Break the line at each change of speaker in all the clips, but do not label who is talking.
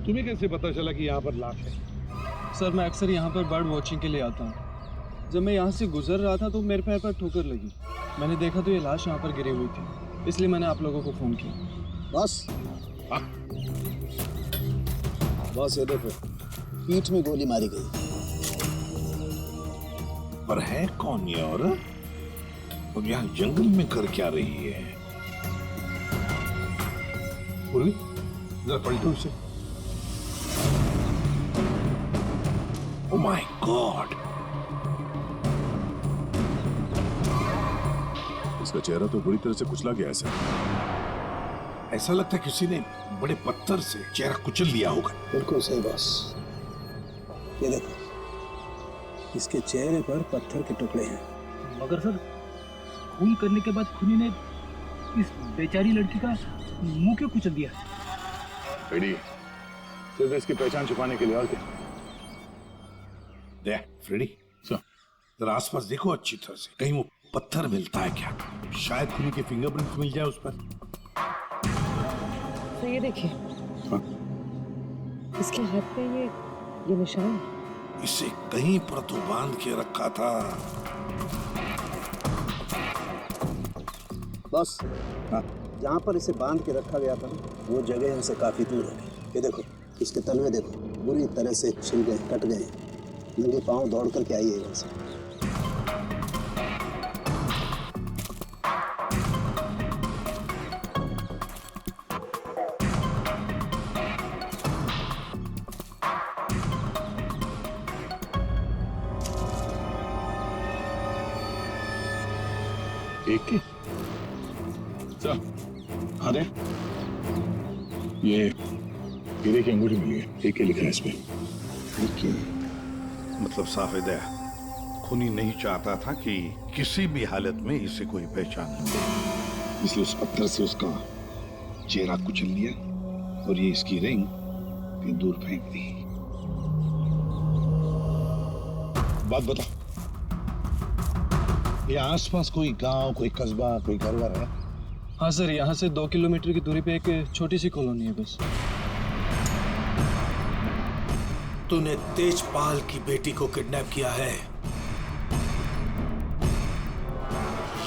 तुम्हें कैसे पता चला कि यहाँ पर लाश है?
सर मैं अक्सर यहाँ पर बर्ड वॉचिंग के लिए आता हूँ। जब मैं यहाँ से गुजर रहा था तो मेरे पैर पर ठोकर लगी। मैंने देखा तो ये लाश यहाँ पर गिरी हुई थी, इसलिए मैंने आप लोगों को फोन किया।
बस
हाँ?
बस ये देखो, पीठ में गोली मारी गई।
पर है कौन ये औरत? और यहाँ जंगल में कर क्या रही है? पूर्वी, जरा पलटो इसे। Oh my God!
इसका चेहरा तो बुरी तरह से कुचला गया है सर।
ऐसा लगता है किसी ने बड़े पत्थर से चेहरा कुचल लिया होगा।
बिल्कुल सही बॉस। ये देखो, इसके चेहरे पर पत्थर के टुकड़े हैं।
मगर सर, खून करने के बाद खूनी ने इस बेचारी लड़की का मुंह क्यों कुचल दिया?
रेडी, सिर्फ इसकी पहचान छुपाने के लिए, और क्या?
देख फ्रेडी, जरा आसपास देखो अच्छी तरह से, कहीं वो पत्थर मिलता है क्या? शायद खूनी के फिंगरप्रिंट मिल जाए उस पर।
तो ये देखिए,
हाँ?
इसके हाथ पे ये निशान है।
इसे कहीं पर तो बांध के रखा था।
बस जहाँ पर इसे बांध के रखा गया था वो जगह हमसे काफी दूर है। ये देखो, इसके तलवे देखो, बुरी तरह से छिल गए, कट गए। नंगे पांव दौड़ करके आई है वैसे।
एक की सर,
अरे
ये हीरे की अंगूठी मिली है, एक के लिखा है इस पे।
देखिए, मतलब साफ है, खूनी नहीं चाहता था कि किसी भी हालत में इसे कोई पहचान ले, इसलिए उस पत्थर से उसका चेहरा कुचल लिया और ये इसकी रिंग कहीं दूर फेंक दी। बात बता, ये आसपास कोई गांव, कोई कस्बा, कोई घर वर है?
हाँ सर, यहाँ से 2 किलोमीटर की दूरी पे एक छोटी सी कॉलोनी है बस।
तूने तेजपाल की बेटी को किडनैप किया है।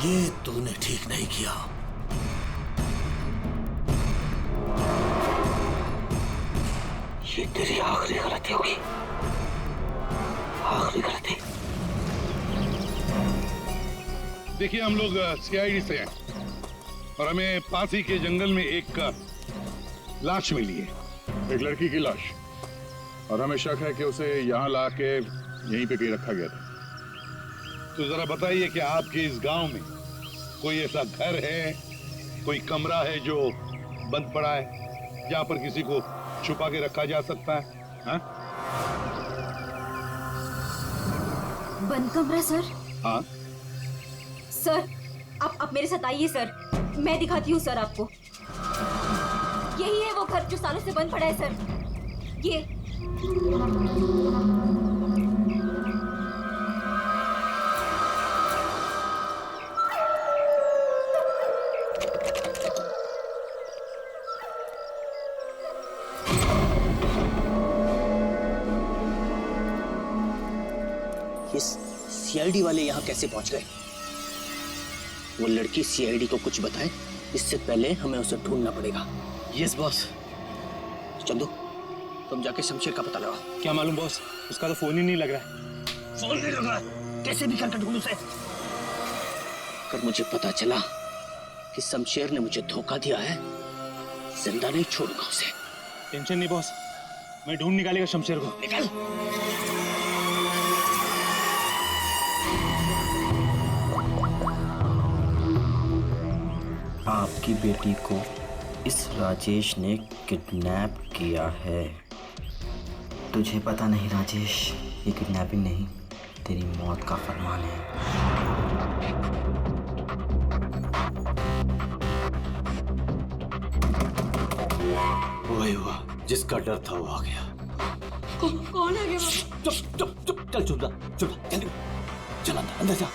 ये तूने ठीक नहीं किया। ये तेरी आखिरी गलती होगी, आखिरी गलती।
देखिए, हम लोग सीआईडी से हैं और हमें पास ही के जंगल में एक लाश मिली है,
एक लड़की की लाश, और हमें शक है कि उसे यहाँ ला के यहीं पे कहीं रखा गया था।
तो जरा बताइए कि आपके इस गांव में कोई ऐसा घर है, कोई कमरा है जो बंद पड़ा है, जहाँ पर किसी को छुपा के रखा जा सकता है? हाँ?
बंद कमरा सर?
हाँ?
सर, आप मेरे साथ आइए सर, मैं दिखाती हूँ सर आपको। यही है वो घर जो सालों से बंद पड़ा है सर। ये
सीआईडी वाले यहाँ कैसे पहुंच गए? वो लड़की सीआईडी को कुछ बताए, इससे पहले हमें उसे ढूंढना पड़ेगा। Yes boss. चंदू, तुम जाके शमशेर का पता लगाओ।
क्या मालूम बॉस, उसका तो फोन ही नहीं लग रहा है।
फोन नहीं लग रहा है? कैसे भी करके ढूंढ उसे। अगर मुझे पता चला कि शमशेर ने मुझे धोखा दिया है, जिंदा नहीं छोड़ूंगा उसे।
टेंशन नहीं बॉस, मैं ढूंढ निकालेगा शमशेर को।
निकल।
आपकी बेटी को इस राजेश ने किडनैप किया है। तुझे पता नहीं राजेश, ये किडनैपिंग नहीं, तेरी मौत का फरमान है।
वही हुआ, जिसका डर था वो आ गया।
कौन आ गया बाबा?
चुप चुप चुप, चल चुप जा, जल्दी चल अंदर जा।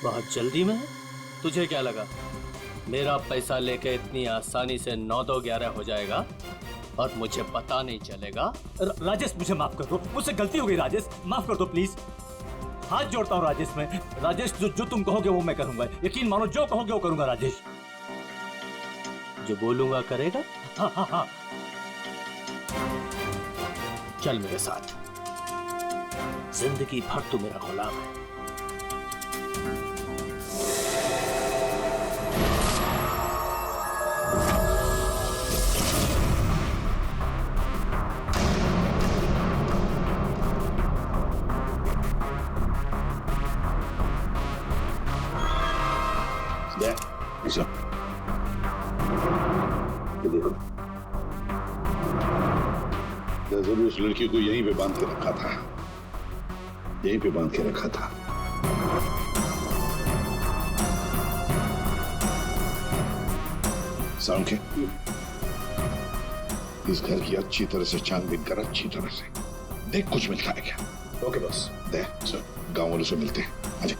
बहुत जल्दी में?
तुझे क्या लगा
मेरा पैसा लेके इतनी आसानी से 9-2-11 हो जाएगा और मुझे पता नहीं चलेगा।
राजेश मुझे माफ कर दो, मुझसे गलती हो गई राजेश, माफ कर दो प्लीज। हाथ जोड़ता हूँ राजेश मैं। राजेश जो तुम कहोगे वो मैं करूंगा, यकीन मानो जो कहोगे वो करूंगा राजेश।
जो बोलूंगा करेगा?
हाँ हाँ हाँ।
चल मेरे साथ, जिंदगी भर तू मेरा गुलाम है।
ये देखो, जरूर उस लड़की को यहीं पे बांध के रखा था, यहीं पे बांध के रखा था। साउंड के इस घर की अच्छी तरह से छानबीन कर, अच्छी तरह से देख कुछ मिलता है क्या।
Okay boss.
दे सर, गांव वालों से मिलते हैं। आजा।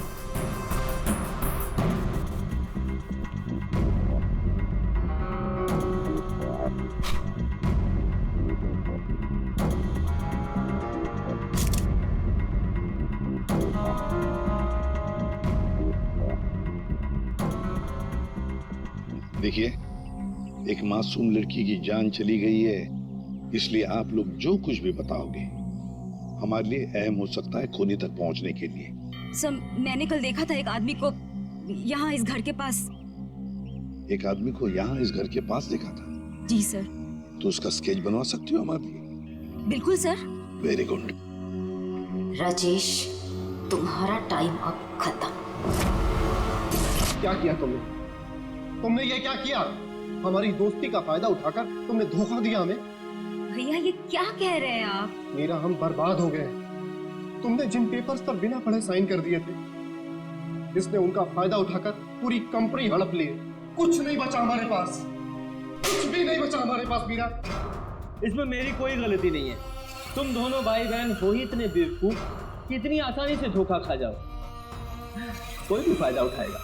देखिए, एक मासूम लड़की की जान चली गई है, इसलिए आप लोग जो कुछ भी बताओगे हमारे लिए अहम हो सकता है खूनी तक पहुंचने के लिए।
सर, मैंने कल देखा था एक आदमी को यहाँ इस घर के पास।
एक आदमी को यहाँ इस घर के पास देखा था?
जी सर।
तो उसका स्केच बनवा सकती हो हमारे लिए?
बिल्कुल सर।
Very good.
राजेश, तुम्हारा टाइम अब खत्म।
क्या किया तुमने? तुमने ये क्या किया? हमारी दोस्ती का फायदा उठाकर तुमने धोखा दिया हमें।
भैया ये क्या कह रहे हैं आप?
मेरा हम बर्बाद हो गए। तुमने जिन पेपर्स पर बिना पढ़े साइन कर दिए थे, इसने उनका फायदा उठाकर पूरी कंपनी हड़प ली। कुछ नहीं बचा हमारे पास, कुछ भी नहीं बचा हमारे पास मीरा।
इसमें मेरी कोई गलती नहीं है। तुम दोनों भाई बहन हो ही इतने बेवकूफ कि इतनी आसानी से धोखा खा जाओ। कोई भी फायदा उठाएगा,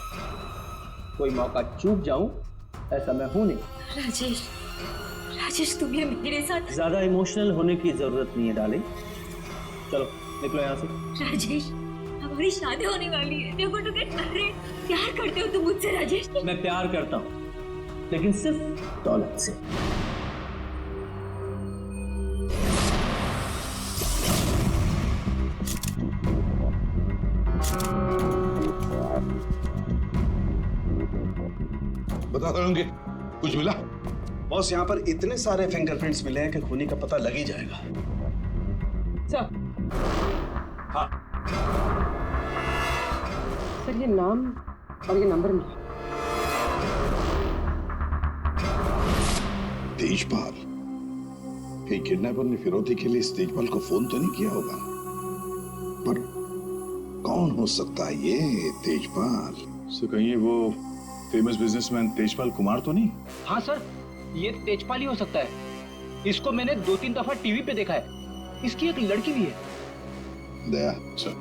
कोई मौका चूक जाऊं ऐसा मैं हूं नहीं।
राजेश, राजेश तुम्हें मेरे साथ।
ज्यादा इमोशनल होने की जरूरत नहीं है डार्लिंग, चलो निकलो यहाँ से।
राजेश, हमारी शादी होने वाली है। देखो तो क्या कर रहे हैं। प्यार करते हो तुम मुझसे राजेश?
मैं प्यार करता हूँ, लेकिन सिर्फ दौलत से।
बता दोगे कुछ मिला?
बॉस, यहाँ पर इतने सारे फिंगरप्रिंट्स मिले हैं कि खूनी का पता लग ही जाएगा।
हाँ सर, ये नाम और ये नंबर मिला।
तेजपाल? कहीं किडनैपर ने फिरौती के लिए इस तेजपाल को फोन तो नहीं किया होगा, पर कौन हो सकता है ये तेजपाल?
सो कहीं वो फेमस बिजनेसमैन तेजपाल कुमार तो नहीं?
हाँ सर, ये तेजपाल ही हो सकता है। इसको मैंने 2-3 दफा टीवी पे देखा है। इसकी एक लड़की भी है।
दया सर,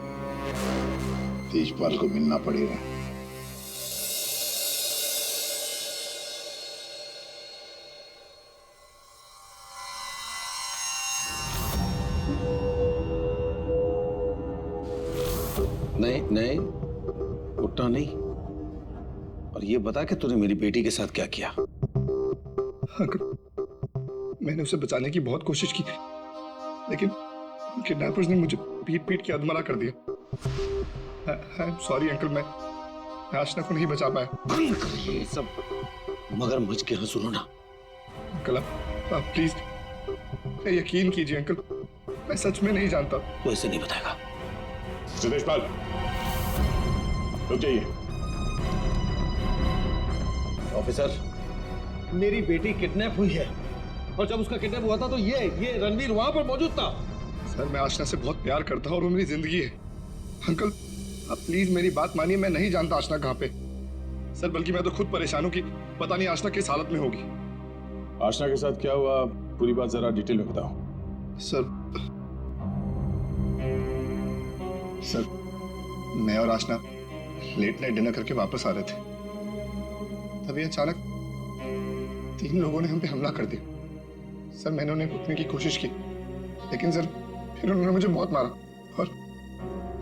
तेजपाल को मिलना पड़ेगा।
नहीं नहीं, उठना नहीं। और ये बता कि तूने मेरी बेटी के साथ क्या किया?
मैंने उसे बचाने की बहुत कोशिश की, लेकिन किडनैपर्स ने मुझे पीट पीट के अधमरा कर दिया। आई एम सॉरी अंकल, मैं आशना को नहीं बचा पाया।
ये सब मगरमच्छ के हंसू ना।
अंकल आप प्लीज यकीन कीजिए अंकल, मैं सच में नहीं जानता।
वो ऐसे नहीं बताएगा।
तेजपाल, रुक जाइए।
ऑफिसर, मेरी बेटी किडनैप हुई है, और जब उसका किडनैप हुआ था तो ये रणवीर वहां पर मौजूद था।
सर, मैं आशना से बहुत प्यार करता हूँ और वो मेरी जिंदगी है। अंकल आप प्लीज मेरी बात मानिए, मैं नहीं जानता आशना कहाँ पे। सर बल्कि मैं तो खुद परेशान हूँ कि पता नहीं आशना किस हालत में होगी।
आशना के साथ क्या हुआ, पूरी बात जरा डिटेल में बताओ।
सर मैं और आशना लेट नाइट डिनर करके वापस आ रहे थे। अभी अचानक 3 लोगों ने हम पे हमला कर दिया। सर मैंने उन्हें रुकने की कोशिश की, लेकिन सर फिर उन्होंने मुझे बहुत मारा और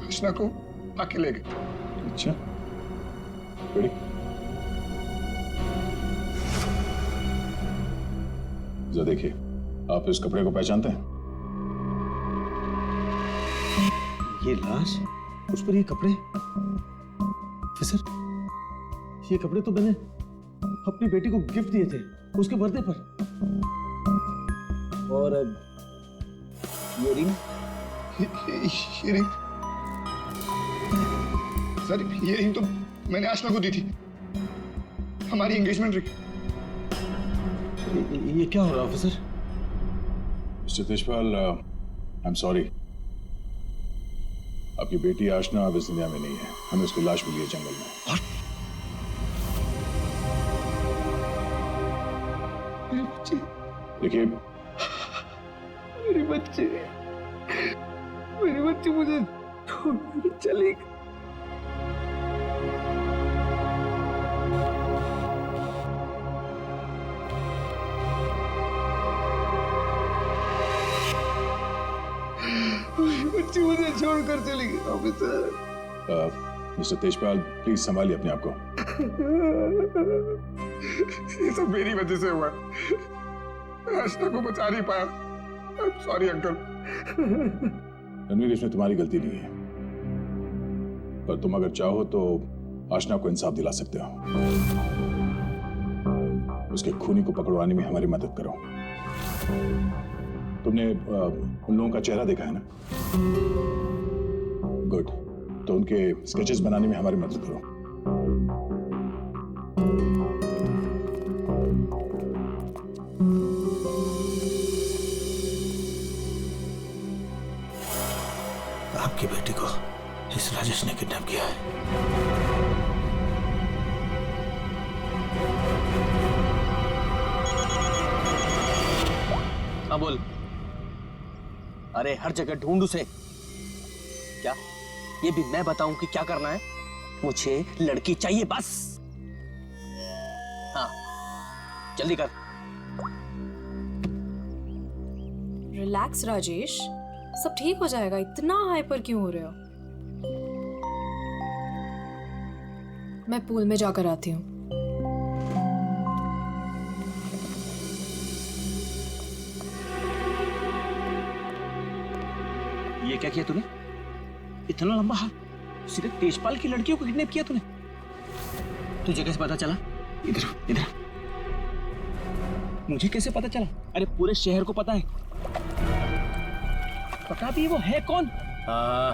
अर्चना को आके ले गए।
अच्छा, बड़ी जरा देखिए, आप इस कपड़े को पहचानते हैं?
ये लाश, उस पर ये कपड़े। सर, ये कपड़े तो मैंने अपनी बेटी को गिफ्ट दिए थे उसके बर्थडे पर। और अब ये रिंग।
ये रिंग सर, ये रिंग तो मैंने आशना को दी थी, हमारी एंगेजमेंट रिंग।
ये क्या हो रहा है officer?
Mister Tejpal, I am sorry, आपकी बेटी आशना अब इस दुनिया में नहीं है। हमें उसकी लाश मिली है जंगल में। देखिए,
मेरी बच्ची मुझे छोड़ के चली गई। बच्ची मुझे छोड़कर चली गई ऑफिसर।
मिस्टर तेजपाल, प्लीज संभालिए अपने आप को।
ये सब मेरी वजह से हुआ, आशना को बचा नहीं पाया। I am sorry uncle.
Ranveer, इसमें तुम्हारी गलती नहीं है, पर तुम अगर चाहो तो आशना को इंसाफ दिला सकते हो। उसके खूनी को पकड़वाने में हमारी मदद करो। तुमने उन लोगों का चेहरा देखा है ना? गुड, तो उनके स्केचेस बनाने में हमारी मदद करो।
आपकी बेटी को इस राजेश ने किडनैप किया है।
हाँ बोल।
अरे हर जगह ढूंढ उसे। क्या ये भी मैं बताऊं कि क्या करना है? मुझे लड़की चाहिए बस। हाँ जल्दी कर।
रिलैक्स राजेश, सब ठीक हो जाएगा। इतना हाइपर क्यों हो रहे हो? मैं पूल में जाकर आती हूँ।
ये क्या किया तूने? इतना लंबा हाथ, सीधे तेजपाल की लड़कियों को किडनैप किया तूने? तुझे कैसे पता चला? इधर इधर, मुझे कैसे पता चला? अरे पूरे शहर को पता है। पता भी वो है कौन?
हाँ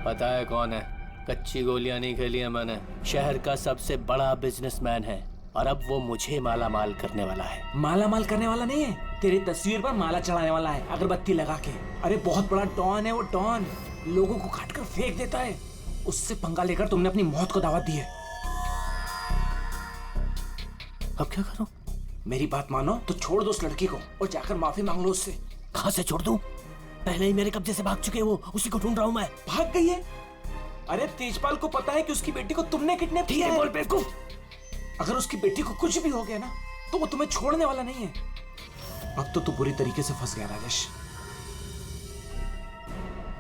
पता है कौन है। कच्ची गोलियां नहीं खेली है मैंने। शहर का सबसे बड़ा बिजनेसमैन है और अब वो मुझे माला माल करने वाला है।
माला माल करने वाला नहीं है, तेरी तस्वीर पर माला चढ़ाने वाला है, अगरबत्ती लगा के। अरे बहुत बड़ा डॉन है वो, डॉन। लोगों को काट कर फेंक देता है। उससे पंगा लेकर तुमने अपनी मौत को दावत दी है।
अब क्या करूं?
मेरी बात मानो तो छोड़ दो उस लड़की को और जाकर माफी मांग लो उससे।
कहां से छोड़ दूं? पहले ही मेरे कब्जे से भाग चुके हैं वो, उसी को ढूंढ रहा हूं मैं।
भाग गई है? अरे तेजपाल को पता है कि उसकी बेटी को तुमने किडनैप किया है।
बोल बेवकूफ।
अगर उसकी बेटी को कुछ भी हो गया ना तो वो तुम्हें छोड़ने वाला नहीं है। अब तो तू बुरी तरीके से फंस गया राजेश।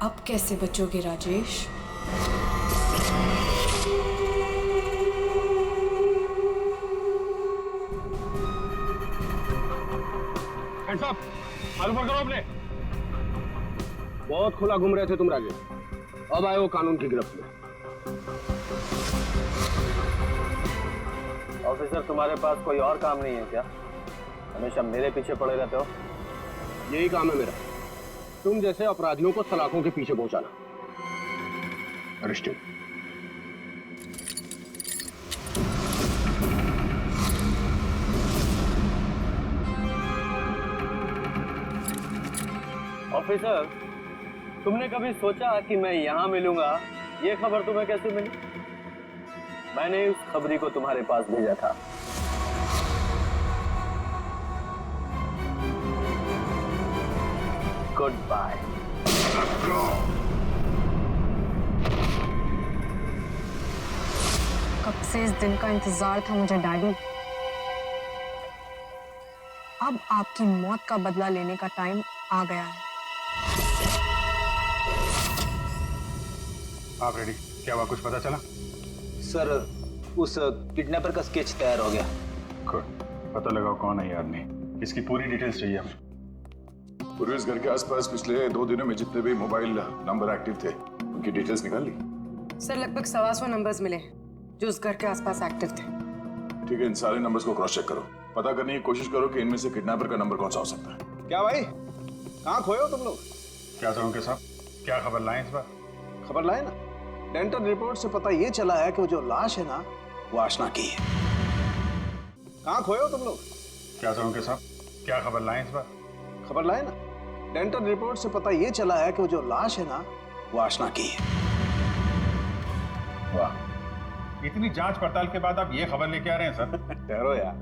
अब कैसे बचोगे राजेश?
मालूम करो अपने। बहुत खुला घूम रहे थे तुम राजेश, अब आए हो कानून की गिरफ्त में।
ऑफिसर, तुम्हारे पास कोई और काम नहीं है क्या? हमेशा मेरे पीछे पड़े रहते हो।
यही काम है मेरा, तुम जैसे अपराधियों को सलाखों के पीछे पहुंचाना।
अरेस्टेड।
ऑफिसर, तुमने कभी सोचा कि मैं यहाँ मिलूंगा? ये खबर तुम्हें कैसे मिली? मैंने उस खबरी को तुम्हारे पास भेजा था। Goodbye.
कब से इस दिन का इंतजार था मुझे डैडी।
अब आपकी मौत का बदला लेने का टाइम आ गया है।
आप रेडी? क्या हुआ, कुछ पता चला?
सर, उस किडनैपर का स्केच तैयार हो गया।
गुड। पता लगाओ कौन है ये आदमी, इसकी पूरी डिटेल्स चाहिए हमें। पूरे इस घर के आसपास पिछले 2 दिनों में जितने भी मोबाइल नंबर एक्टिव थे, उनकी डिटेल्स निकाल ली?
सर, लगभग 125 नंबर्स मिले जो उस घर के आसपास एक्टिव थे।
ठीक है, इन सारे नंबर्स को क्रॉस चेक करो, पता करने की कोशिश करो कि इनमें से किडनैपर का नंबर कौन सा हो सकता है।
क्या भाई, कहाँ खोए हो तुम लोग?
क्या सर उनके साहब, क्या खबर लाए इस बार?
खबर लाए ना, डेंटल रिपोर्ट से पता ये चला है कि वो जो लाश है ना, वो आशना की है। कहाँ खोए हो तुम लोग?
क्या सर उनके साहब, क्या खबर लाए इस बार?
खबर लाए ना, डेंटल रिपोर्ट से पता ये चला है कि वो जो लाश है ना, वो आशना की है।
वाह, इतनी जांच पड़ताल के बाद आप ये खबर लेके आ रहे हैं सर?
ठहरो यार,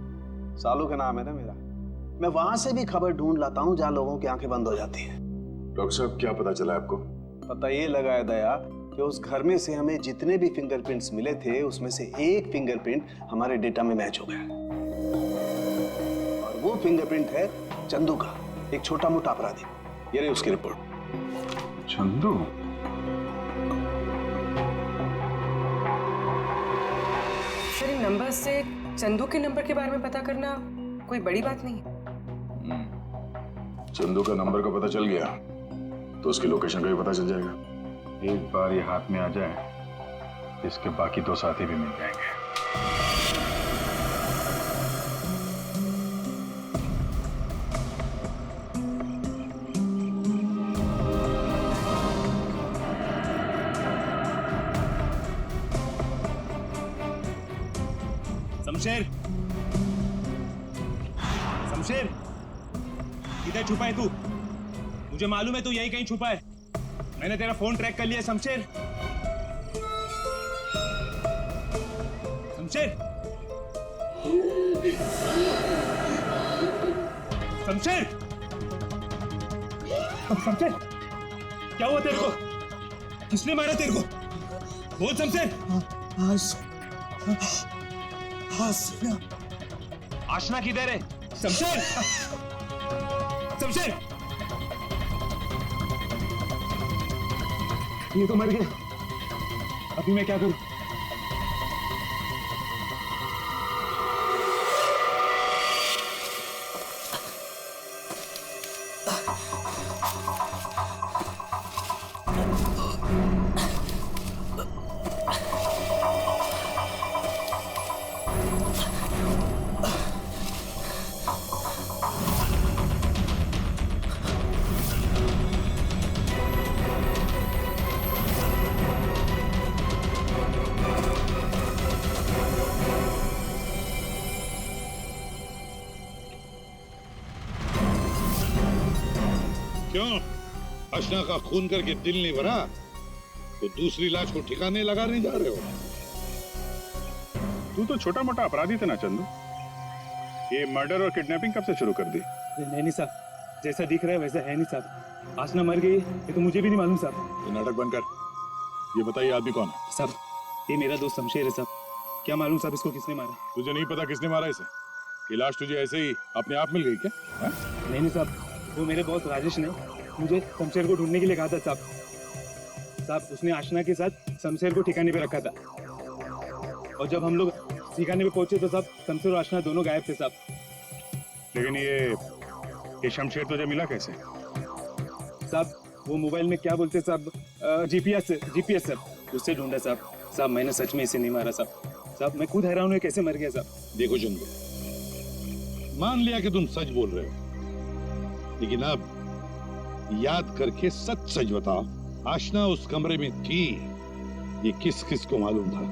सालू का नाम है ना मेरा, मैं वहां से भी खबर ढूंढ लाता हूँ जहाँ लोगों की आंखें बंद हो जाती हैं।
डॉक्टर साहब, क्या पता चला आपको?
पता ये लगा है दया कि उस घर में से हमें जितने भी फिंगरप्रिंट्स मिले थे, उसमें से एक फिंगरप्रिंट हमारे डेटा में मैच हो गया, और वो फिंगरप्रिंट है चंदू का, एक छोटा मोटा अपराधी। ये रही उसकी रिपोर्ट।
चंदू?
सर, इन नंबर से चंदू के नंबर के बारे में पता करना कोई बड़ी बात नहीं है।
चंदू का नंबर का पता चल गया तो उसकी लोकेशन का भी पता चल जाएगा। एक बार ये हाथ में आ जाए, इसके बाकी 2 साथी भी मिल जाएंगे।
शमशेर, शमशेर, किधर छुपा है तू? मुझे मालूम है तू यही कहीं छुपा है। मैंने तेरा फोन ट्रैक कर लिया। शमशेर, शमशेर, शमशेर, शमशेर, क्या हुआ तेरे को? किसने मारा तेरे को? बोल शमशेर। आशना किधर है? शमशेर, शमशेर, ये तो मर गया। अभी मैं क्या करूं?
क्यों, अशना का खून करके दिल नहीं भरा तो दूसरी लाश को ठिकाने लगा नहीं जा रहे हो?
तू तो छोटा मोटा अपराधी था ना चंदू, ये मर्डर और किडनैपिंग कब से शुरू कर दी?
नहीं साहब, जैसा दिख रहा है वैसा है नहीं साहब। आशना मर गई ये तो मुझे भी नहीं मालूम साहब।
ये नाटक बंद कर, ये बताइए आदमी कौन है?
साहब, ये मेरा दोस्त शमशेर है साहब। क्या मालूम साहब इसको किसने मारा?
तुझे नहीं पता किसने मारा इसे? ये लाश तुझे ऐसे ही अपने आप मिल गई क्या?
नहीं साहब, वो मेरे दोस्त राजेश ने मुझे शमशेर को ढूंढने के लिए कहा था साहब। साहब, उसने आशना के साथ शमशेर को ठिकाने पे रखा था, और जब हम लोग ठिकाने पे पहुंचे तो साहब शमशेर और आशना दोनों गायब थे साहब।
लेकिन ये शमशेर तुझे मिला कैसे?
साहब, वो मोबाइल में क्या बोलते साहब, जीपीएस सर, उससे ढूंढा साहब। साहब, मैंने सच में इसे नहीं मारा साहब। साहब, मैं खुद हैरान हूँ कैसे मर गया साहब।
देखो चंदू, मान लिया कि तुम सच बोल रहे हो, लेकिन अब याद करके सच बताओ, आशना उस कमरे में थी, ये किस किस को मालूम था?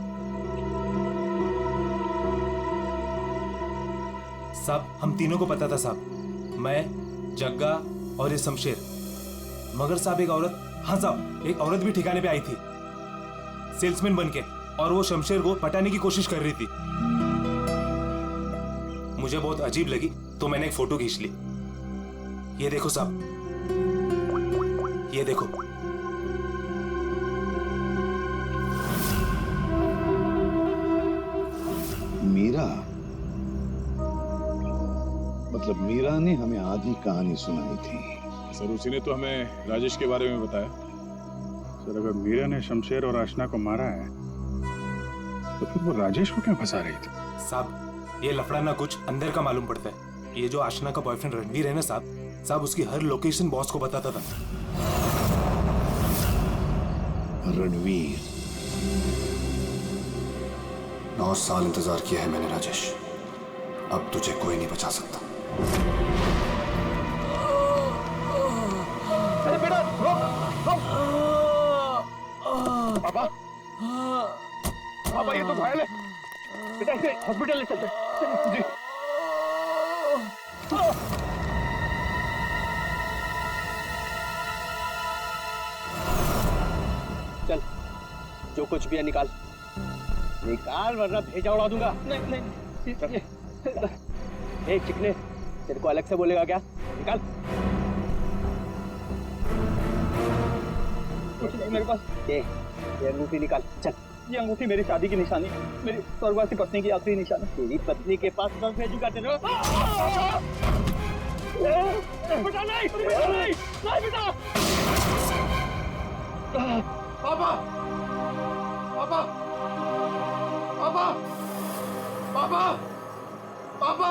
साहब, हम तीनों को पता था साहब, मैं, जग्गा और ये शमशेर। मगर साहब, एक औरत, हाँ साहब, एक औरत भी ठिकाने पे आई थी सेल्समैन बनके, और वो शमशेर को पटाने की कोशिश कर रही थी। मुझे बहुत अजीब लगी तो मैंने एक फोटो खींच ली। ये देखो साहब, ये देखो।
मीरा, मतलब मीरा ने हमें आधी कहानी सुनाई थी।
सर उसी ने तो हमें राजेश के बारे में बताया। सर अगर मीरा ने शमशेर और आशना को मारा है तो फिर वो राजेश को क्यों फंसा रही थी?
साहब ये लफड़ा ना कुछ अंदर का मालूम पड़ता है। ये जो आशना का बॉयफ्रेंड रणवीर है ना साहब उसकी हर लोकेशन बॉस को बताता था।
रणवीर
9 साल इंतजार किया है मैंने राजेश, अब तुझे कोई नहीं बचा सकता।
अरे बेटा
पापा पापा ये तो घायल है बेटा, इसे हॉस्पिटल ले चलते जी।
चल जो कुछ भी है निकाल वरना भेजा उड़ा दूंगा। नहीं ए चिकने तेरे को अलग से बोलेगा क्या? निकाल। कुछ नहीं मेरे पास। ये अंगूठी निकाल। चल ये अंगूठी मेरी शादी की निशानी, मेरी स्वर्गवासी पत्नी की आखिरी निशानी। तेरी पत्नी के पास कब भेजूंगा तेरे? बेटा नहीं बेटा।
पापा पापा पापा पापा पापा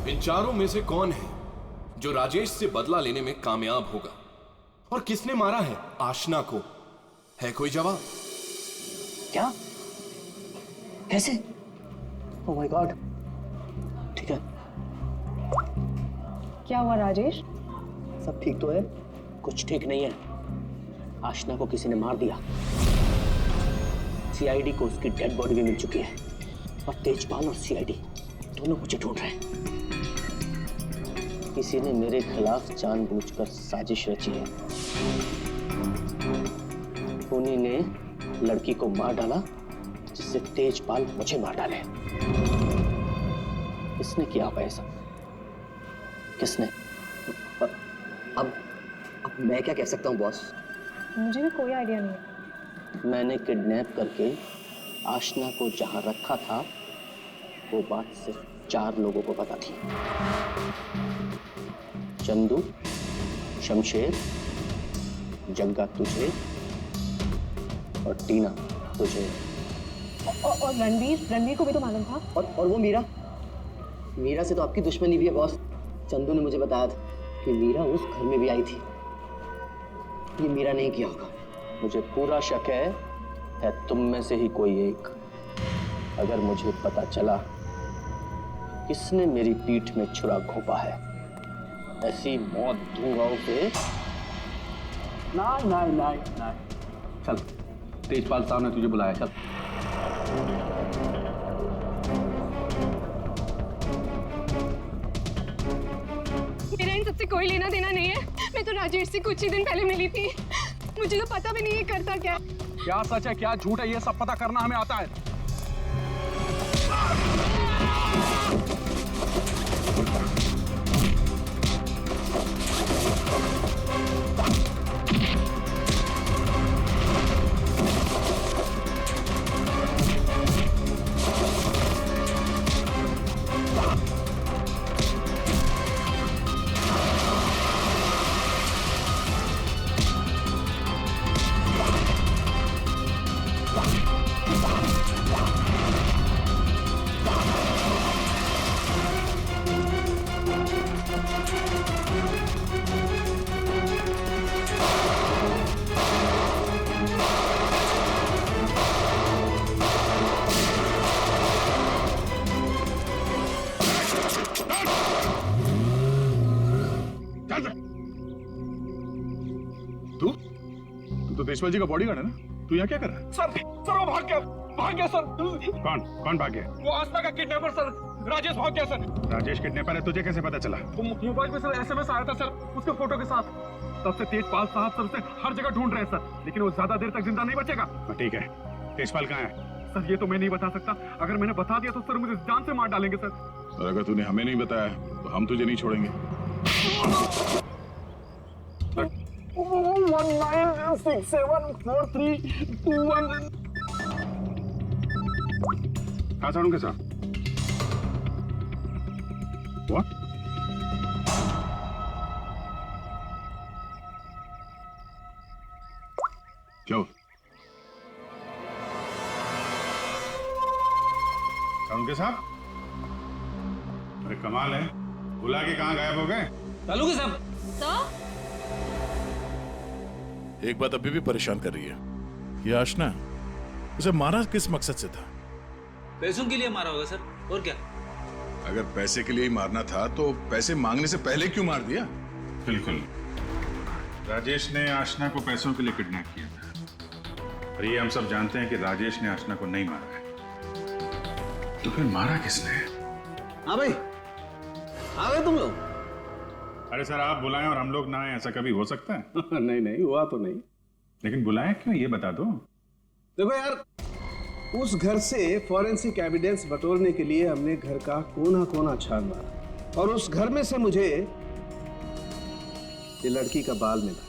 इन चारों में से कौन है जो राजेश से बदला लेने में कामयाब होगा? और किसने मारा है आशना को? है कोई जवाब?
क्या? कैसे? Oh my God. ठीक है।
क्या हुआ राजेश?
सब ठीक तो है? कुछ ठीक नहीं है। आशना को किसी ने मार दिया। सीआईडी को उसकी डेड बॉडी भी मिल चुकी है और तेजपाल और सीआईडी दोनों मुझे ढूंढ रहे हैं। किसी ने मेरे खिलाफ जानबूझकर साजिश रची है। उन्हीं ने लड़की को मार डाला जिससे तेजपाल मुझे मार डाले। किसने किया होगा ऐसा? किसने? अब मैं क्या कह सकता हूँ बॉस?
मुझे भी कोई आइडिया नहीं है।
मैंने किडनैप करके आशना को जहां रखा था वो बात सिर्फ 4 लोगों को पता थी। चंदू, शमशेर, जग्गा तुझे और टीना तुझे।
और रणवीर को भी तो मालूम था।
और वो मीरा से तो आपकी दुश्मनी भी है बॉस। चंदू ने मुझे बताया था कि मीरा उस घर में भी आई थी। ये मीरा नहीं किया होगा। मुझे पूरा शक है तुम में से ही कोई एक। अगर मुझे पता चला किसने मेरी पीठ में छुरा घोंपा है, ऐसी मौत दूंगा उसे।
नहीं। चल तेजपाल साहब ने तुझे बुलाया। चल
मेरा इन सबसे कोई लेना देना नहीं है। मैं तो राजेश से कुछ ही दिन पहले मिली थी। मुझे तो पता भी नहीं है करता क्या।
क्या सच है क्या झूठ है ये सब पता करना हमें आता है।
तो देशपाल जी का बॉडीगार्ड है ना? तू यहाँ क्या कर रहा है?
सर वो भाग गया सर।
कौन भाग गया?
वो आस्था का किडनैपर सर, राजेश भाग गया सर।
राजेश किडनैपर है, तुझे कैसे पता चला?
मोबाइल में सर SMS आया था सर उसके फोटो के साथ। तब से तेजपाल साहब सर उसे हर जगह ढूंढ रहे हैं सर, लेकिन वो ज्यादा देर तक जिंदा नहीं बचेगा।
ठीक है, तेजपाल कहाँ है?
सर ये तो मैं नहीं बता सकता। अगर मैंने बता दिया तो सर मुझे जान से मार डालेंगे सर।
और अगर तूने हमें नहीं बताया तो हम तुझे नहीं छोड़ेंगे।
वो
19674321।
कहाँ साड़ू के साथ? What? क्यों? साड़ू के साथ? अरे कमाल है, बुला के कहाँ गायब हो गए?
तालू के साहब।
एक बात अभी भी परेशान कर रही है, ये आशना उसे मारा किस मकसद से था?
पैसों के लिए मारा होगा सर, और क्या?
अगर पैसे के लिए ही मारना था तो पैसे मांगने से पहले क्यों मार दिया? बिल्कुल, राजेश ने आशना को पैसों के लिए किडनैप किया था, और ये हम सब जानते हैं कि राजेश ने आशना को नहीं मारा है। तो फिर मारा किसने?
हाँ भाई, आ गए तुम लोग?
अरे सर, आप बुलाएं और हम लोग ना आए, ऐसा कभी हो सकता है?
नहीं नहीं, हुआ तो नहीं।
लेकिन बुलाएं क्यों, ये बता दो।
देखो यार, उस घर से फॉरेंसिक एविडेंस बटोरने के लिए हमने घर का कोना कोना छान मारा, और उस घर में से मुझे ये लड़की का बाल मिला,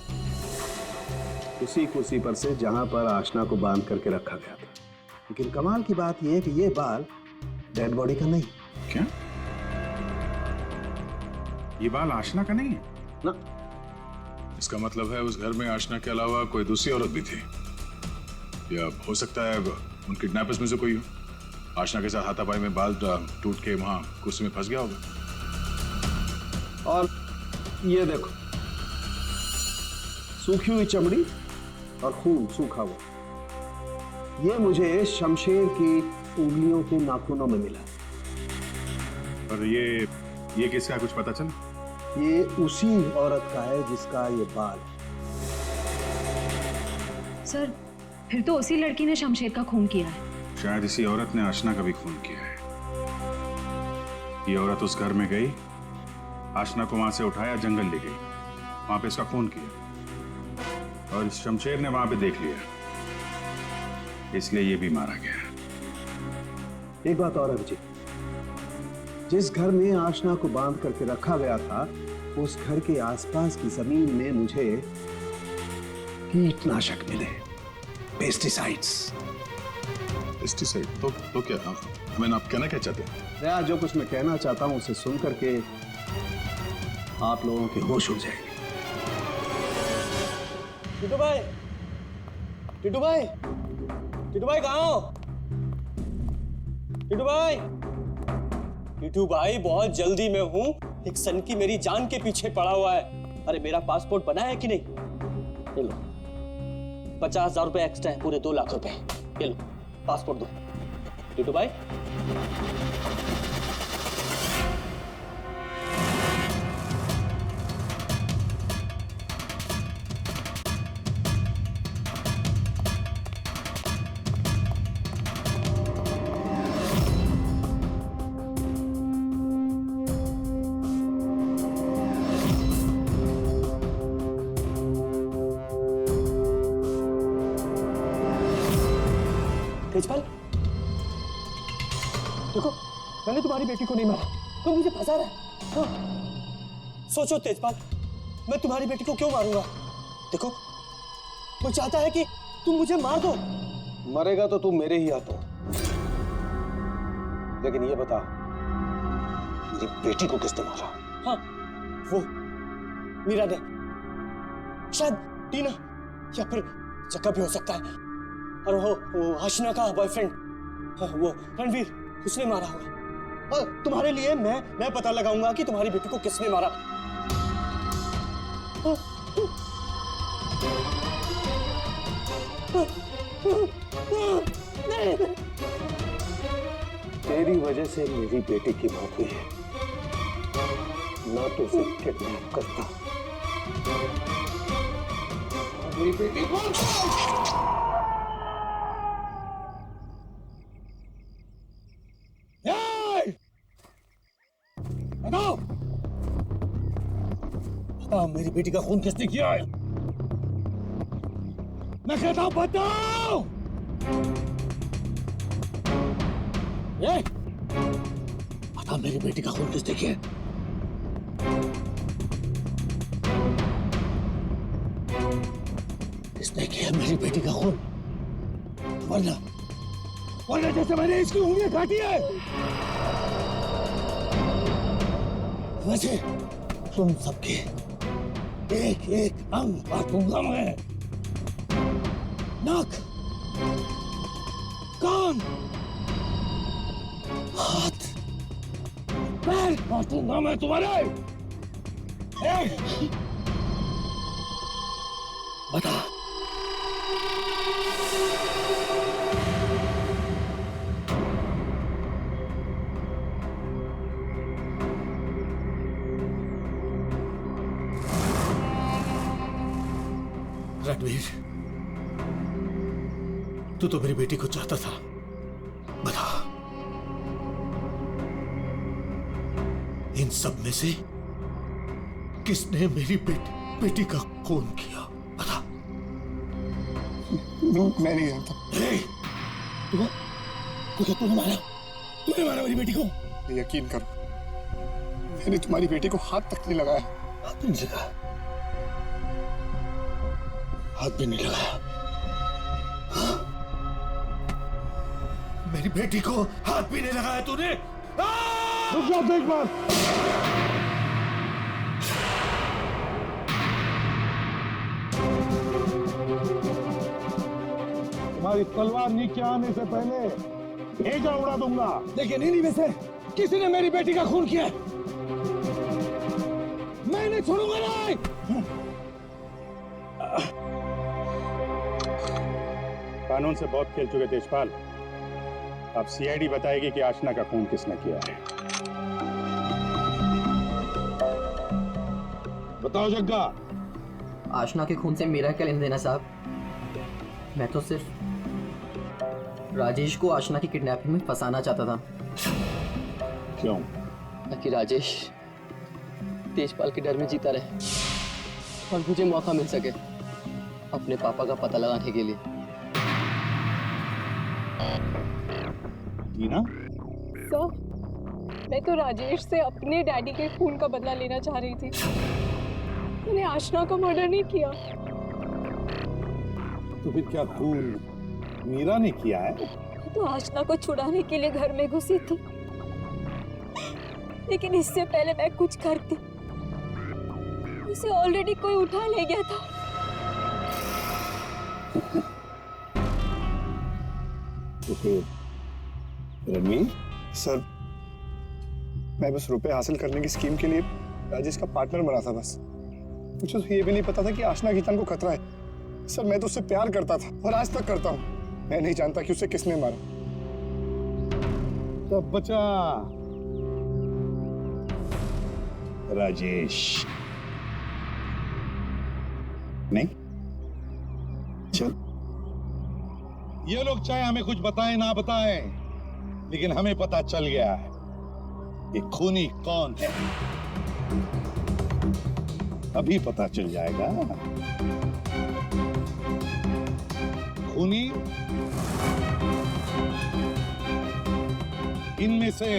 उसी कुर्सी पर से जहां पर आशना को बांध करके रखा गया था। लेकिन कमाल की बात यह है कि ये बाल डेड बॉडी का नहीं।
क्या? ये बाल आशना का नहीं है
ना?
इसका मतलब है उस घर में आशना के अलावा कोई दूसरी औरत भी थी, या हो सकता है उन किडनैपर्स में से कोई हो। आशना के साथ हाथापाई में बाल टूट के वहां कुर्सी में फंस गया होगा।
और ये देखो, सूखी हुई चमड़ी और खून सूखा हुआ, ये मुझे शमशेर की उंगलियों के नाखूनों में मिला।
और ये किसका, कुछ पता चला?
ये उसी औरत का है जिसका ये बाल।
सर, फिर तो उसी लड़की ने शमशेर का खून किया है।
शायद इसी औरत ने आशना का भी खून किया है। ये औरत उस घर में गई, आशना को वहां से उठाया, जंगल ले गई, वहां पे इसका खून किया, और इस शमशेर ने वहां पे देख लिया, इसलिए ये भी मारा गया।
एक बात और अभिजीत, जिस घर में आशना को बांध करके रखा गया था, उस घर के आसपास की जमीन में मुझे कीटनाशक मिले, पेस्टिसाइड्स।
पेस्टिसाइड? तो क्या हमें आप कहना क्या चाहते हैं?
यार, जो कुछ मैं कहना चाहता हूं उसे सुन करके आप लोगों की होश उड़ जाएगी।
टिटू भाई, टिटू भाई, टिटू भाई कहाँ हो? टिटू भाई, टिटू भाई बहुत जल्दी में हूँ, एक सनकी मेरी जान के पीछे पड़ा हुआ है। अरे मेरा पासपोर्ट बना है कि नहीं? ये लो, 50,000 रुपए एक्स्ट्रा है, पूरे 2 लाख रुपए। ये लो, पासपोर्ट दो। टिटू भाई, तेजपाल, देखो, मैंने तुम्हारी बेटी को नहीं मारा, तुम मुझे फंसा रहे। हाँ। सोचो तेजपाल, मैं तुम्हारी बेटी को क्यों मारूंगा? देखो, वो चाहता है कि तुम मुझे मार दो।
मरेगा तो तू मेरे ही हाथों। लेकिन ये बता, मेरी बेटी को किसने मारा?
हाँ, वो मीरा ने, शायद टीना, या फिर जक्का भी हो सकता है। और वो आशना का बॉयफ्रेंड, वो रणवीर, उसने मारा होगा। और तुम्हारे लिए मैं पता लगाऊंगा कि तुम्हारी बेटी को किसने मारा।
तेरी वजह से मेरी बेटी की मौत हुई है, ना तो उसे किडनैप करता, मेरी बेटी को
बताओ, बताओ मेरी बेटी का खून किसने किया है? मैं कहता हूं बताओ। बताओ मेरी बेटी का खून किसने किया है? है मेरी बेटी का खून, वरना वरना जैसे मैंने इसकी उंगलियां काटी है वैसे तुम सबके एक एक अंग काटूंगा मैं। नाक, कान, हाथ, पैर काटूंगा मैं तुम्हारे। बता, रणवीर, तू तो मेरी बेटी को चाहता था। बता, इन सब में से किसने मेरी बेटी का खून किया? बता।
मैं नहीं जानता।
तूने मारा मेरी बेटी को?
यकीन करो, मैंने तुम्हारी बेटी को हाथ तक नहीं लगाया।
हाथ भी नहीं लगाया? हाथ भी नहीं लगाया? मेरी बेटी को हाथ भी नहीं लगाया तूने?
रुक जाओ देख बार। तुम्हारी तलवार नीचे आने से पहले भेजा उड़ा दूंगा।
लेकिन इन्हीं में से किसी ने मेरी बेटी का खून किया। मैं नहीं छोड़ूंगा नहीं।
कानून से बहुत खेल चुके तेजपाल। अब सीआईडी बताएगी कि आशना का खून किसने किया है।
बताओ जग्गा।
आशना के खून से मेरा क्या लेना देना साहब? मैं तो सिर्फ राजेश को आशना की किडनैपिंग में फंसाना चाहता था।
क्यों?
ताकि राजेश तेजपाल के डर में जीता रहे और मुझे मौका मिल सके अपने पापा का पता लगाने के लिए।
टीना?
सर, मैं तो राजेश से अपने डैडी के खून का बदला लेना चाह रही थी। मैंने आशना का मर्डर नहीं किया।
तो फिर क्या खून मीरा ने किया है?
तो आशना को छुड़ाने के लिए घर में घुसी थी, लेकिन इससे पहले मैं कुछ करती उसे ऑलरेडी कोई उठा ले गया था।
तो फिर रणवीर?
सर, मैं बस रुपए हासिल करने की स्कीम के लिए राजेश का पार्टनर बना था बस। मुझे तो ये भी नहीं पता था कि आशना की जान को खतरा है। सर, मैं तो उससे प्यार करता था और आज तक करता हूँ। मैं नहीं जानता कि उसे किसने मारा।
तब बचा राजेश। नहीं? चल, ये लोग चाहे हमें कुछ बताएं ना बताएं, लेकिन हमें पता चल गया है कि खूनी कौन है। अभी पता चल जाएगा। खूनी इनमें से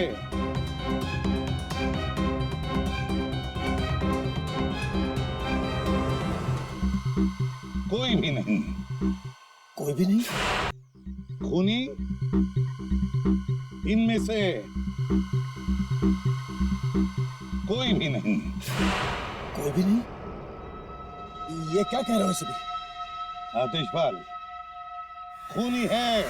कोई भी नहीं।
कोई भी नहीं?
खूनी इनमें से कोई भी नहीं।
कोई भी नहीं? ये क्या कह रहे हो सभी?
आतिशपाल, खूनी है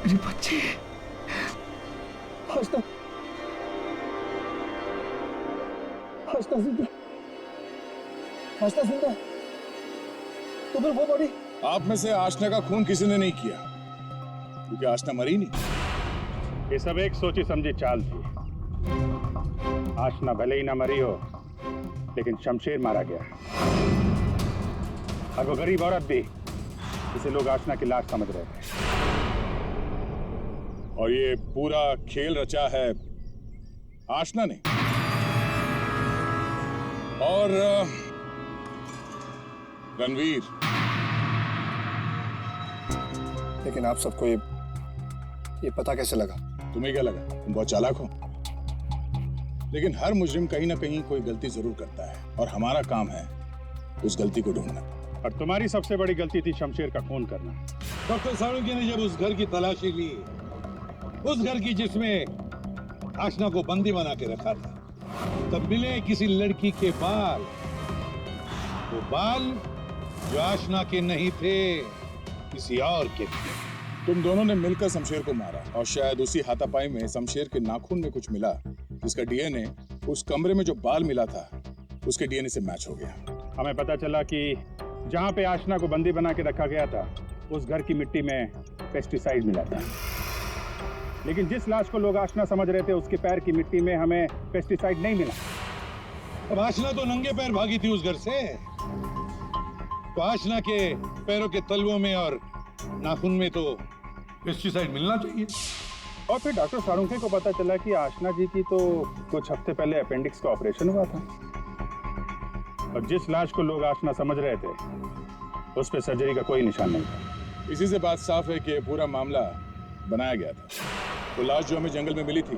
मेरे बच्चे, आशना जिंदा, आशना जिंदा। तो फिर वो बॉडी?
आप में से आशना का खून किसी ने नहीं किया, क्योंकि आशना मरी नहीं।
ये सब एक सोची समझी चाल थी। आशना भले ही ना मरी हो, लेकिन शमशेर मारा गया और वो गरीब औरत भी, जिसे लोग आशना की लाश समझ रहे थे।
और ये पूरा खेल रचा है आशना ने। और रणवीर,
लेकिन आप सबको ये पता कैसे लगा?
तुम्हें क्या लगा तुम बहुत चालाक हो? लेकिन हर मुजरिम कहीं ना कहीं कोई गलती जरूर करता है और हमारा काम है उस गलती को ढूंढना।
और तुम्हारी सबसे बड़ी गलती थी शमशेर का खून करना।
डॉक्टर सालुंके ने जब उस घर की तलाशी ली, उस घर की जिसमें आशना को बंदी बना के रखा था, तब मिले किसी लड़की के बाल। वो बाल जो आशना के नहीं थे, किसी और के थे।
तुम दोनों ने मिलकर शमशेर को मारा और शायद उसी हाथापाई में शमशेर के नाखून में कुछ मिला, जिसका डीएनए उस कमरे में जो बाल मिला था उसके डीएनए से मैच हो गया।
हमें पता चला कि जहां पे आशना को बंदी बना के रखा गया था, उस घर की मिट्टी में पेस्टिसाइड मिला था। लेकिन जिस लाश को लोग आशना समझ रहे थे, उसके पैर की मिट्टी में हमें पेस्टिसाइड नहीं मिला।
अब आशना तो नंगे पैर भागी थी उस घर से, तो आशना के पैरों के तलवों में और नाखून में तो पेस्टिसाइड मिलना चाहिए।
और फिर डॉक्टर सालुंके को पता चला कि आशना जी की तो कुछ हफ्ते पहले अपेंडिक्स का ऑपरेशन हुआ था, और जिस लाश को लोग आशना समझ रहे थे, उस पे सर्जरी का कोई निशान नहीं था।
इसी से बात साफ है कि ये पूरा मामला बनाया गया था। वो लाश जो हमें जंगल में मिली थी,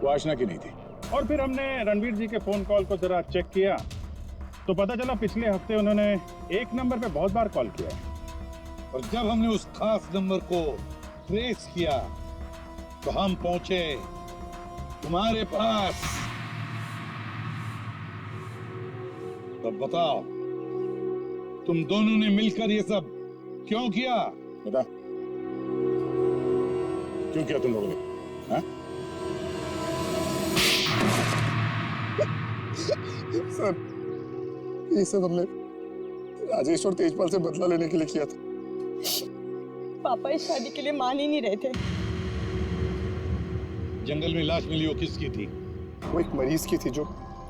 वो आशना की नहीं थी।
और फिर हमने रणवीर जी के फोन कॉल को जरा चेक किया, तो पता चला पिछले हफ्ते उन्होंने एक नंबर पे बहुत बार कॉल किया है।
और जब हमने उस खास नंबर को ट्रेस किया, तो हम पहुंचे तुम्हारे पास। तो बताओ, तुम दोनों ने मिलकर ये सब क्यों किया?
बता, क्यों किया तुम लोगों ने? हाँ?
सर, ये सब हमने राजेश और तेजपाल से बदला लेने के लिए किया था।
पापा इस शादी के लिए मान ही नहीं रहे थे।
जंगल में लाश मिली, वो किसकी थी?
वो एक मरीज की थी जो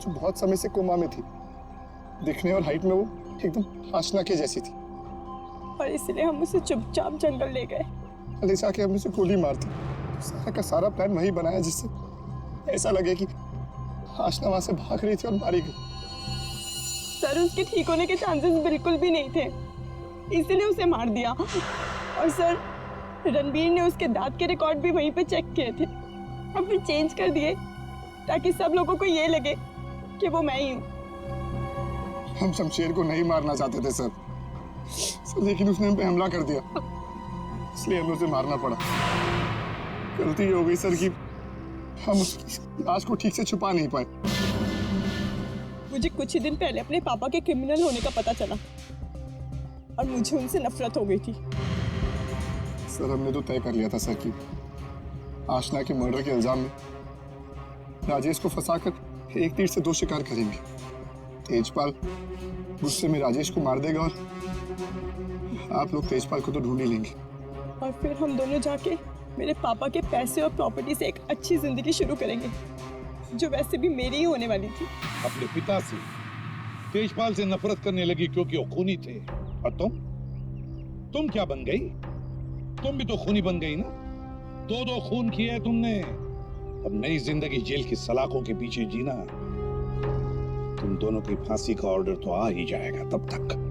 बहुत समय से कोमा में थी। दिखने और हाइट में वो एकदम आशना के जैसी थी,
और इसलिए हम उसे चुपचाप जंगल ले गए।
ले जाके हम उसे गोली मार दी। सारा का सारा प्लान वही बनाया जिससे ऐसा लगे कि आशना वहां से भाग रही थी और मारी गई।
सर, उसके ठीक होने के चांसेस बिल्कुल भी नहीं थे, इसलिए उसे मार दिया। और सर, रणबीर ने उसके दांत के रिकॉर्ड भी वहीं पे चेक किए थे और फिर चेंज कर दिए, ताकि सब लोगों को ये लगे कि वो मैं ही हूँ।
हम शमशेर को नहीं मारना चाहते थे सर, लेकिन उसने हम पे हमला कर दिया, इसलिए हमें उसे मारना पड़ा। गलती हो गई सर कि हम उसकी लाश को ठीक से छुपा नहीं पाए।
मुझे कुछ ही दिन पहले अपने पापा के क्रिमिनल होने का पता चला और मुझे उनसे नफरत हो गई थी।
सर, हमने तो तय कर लिया था सर कि आशना के मर्डर के इल्जाम में राजेश को फंसाकर एक तीर से दो शिकार करेंगे। तेजपाल गुस्से में राजेश को मार देगा और आप लोग तेजपाल को तो ढूंढ ही लेंगे।
और फिर हम दोनों जाके मेरे पापा के पैसे और प्रॉपर्टी से एक अच्छी जिंदगी शुरू करेंगे, जो वैसे भी मेरी ही होने वाली थी।
अपने पिता से, तेजपाल से नफरत करने लगी क्योंकि वो खूनी थे। और तुम क्या बन गई? तुम भी तो खूनी बन गई ना। दो खून किए तुमने। अब नई जिंदगी जेल की सलाखों के पीछे जीना। तुम दोनों की फांसी का ऑर्डर तो आ ही जाएगा तब तक।